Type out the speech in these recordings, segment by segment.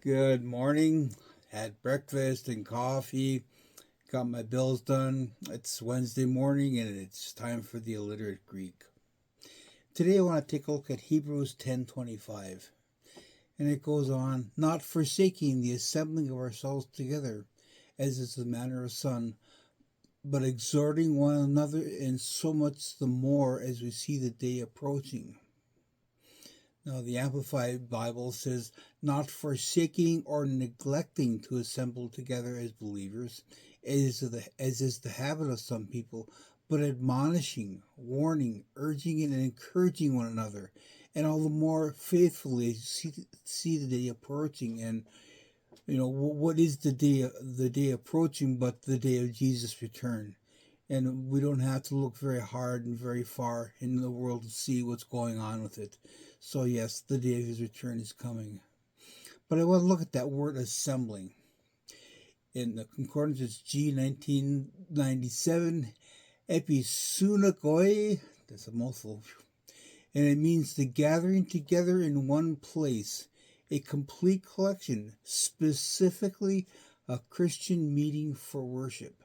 Good morning. Had breakfast and coffee. Got my bills done. It's Wednesday morning and it's time for the illiterate Greek. Today I want to take a look at Hebrews 10:25. And it goes on, not forsaking the assembling of ourselves together, as is the manner of some, but exhorting one another, and so much the more as we see the day approaching. Now, the Amplified Bible says, not forsaking or neglecting to assemble together as believers, as is the habit of some people, but admonishing, warning, urging, and encouraging one another, and all the more faithfully as you see the day approaching. And what is the day approaching but the day of Jesus' return? And we don't have to look very hard and very far in the world to see what's going on with it. So yes, the day of his return is coming. But I want to look at that word assembling. In the concordance, it's G 1997, episunakoi, that's a mouthful, and it means the gathering together in one place, a complete collection, specifically a Christian meeting for worship.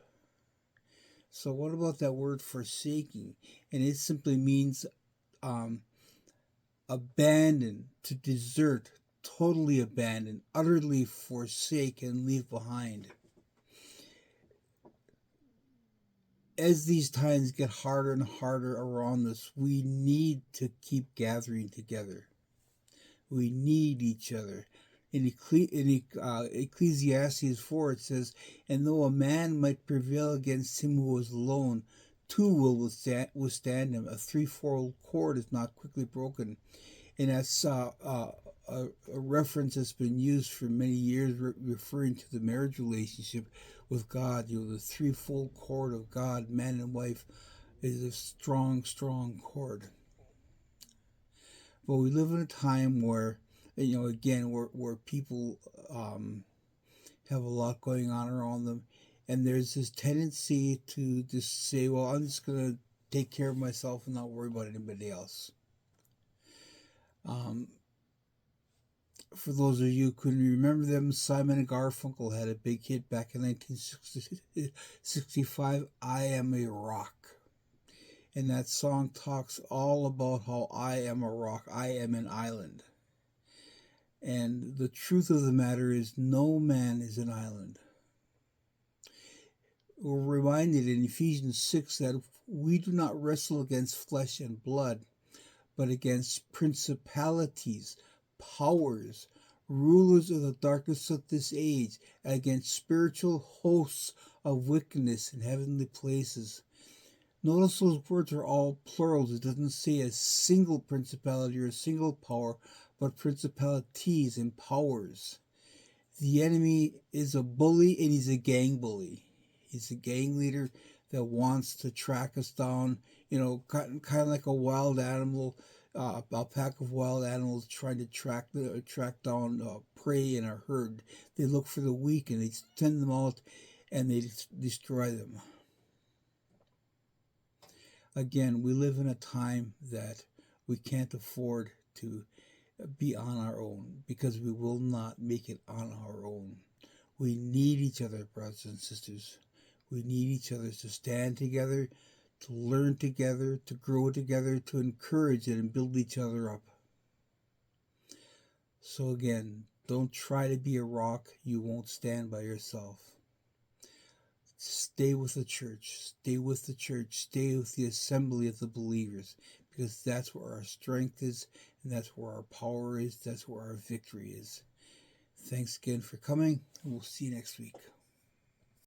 So what about that word forsaking? And it simply means abandon, to desert, totally abandon, utterly forsake and leave behind. As these times get harder and harder around us, we need to keep gathering together. We need each other. In Ecclesiastes 4, it says, and though a man might prevail against him who is alone, two will withstand him. A threefold cord is not quickly broken. And that's a reference that's been used for many years, referring to the marriage relationship with God. The threefold cord of God, man and wife, is a strong, strong cord. But we live in a time where, again, where people have a lot going on around them, and there's this tendency to just say, well, I'm just going to take care of myself and not worry about anybody else. For those of you who couldn't remember them, Simon and Garfunkel had a big hit back in 1965, I Am a Rock. And that song talks all about how I am a rock, I am an island. And the truth of the matter is, no man is an island. We're reminded in Ephesians 6 that we do not wrestle against flesh and blood, but against principalities, powers, rulers of the darkness of this age, against spiritual hosts of wickedness in heavenly places. Notice those words are all plurals. It doesn't say a single principality or a single power, but principalities and powers. The enemy is a bully, and he's a gang bully. He's a gang leader that wants to track us down, kind of like a wild animal, a pack of wild animals trying to track down prey in a herd. They look for the weak and they send them out and they destroy them. Again, we live in a time that we can't afford to be on our own, because we will not make it on our own. We need each other, brothers and sisters. We need each other to stand together, to learn together, to grow together, to encourage and build each other up. So again, don't try to be a rock. You won't stand by yourself. Stay with the church. Stay with the church. Stay with the assembly of the believers, because that's where our strength is, and that's where our power is. That's where our victory is. Thanks again for coming, and we'll see you next week.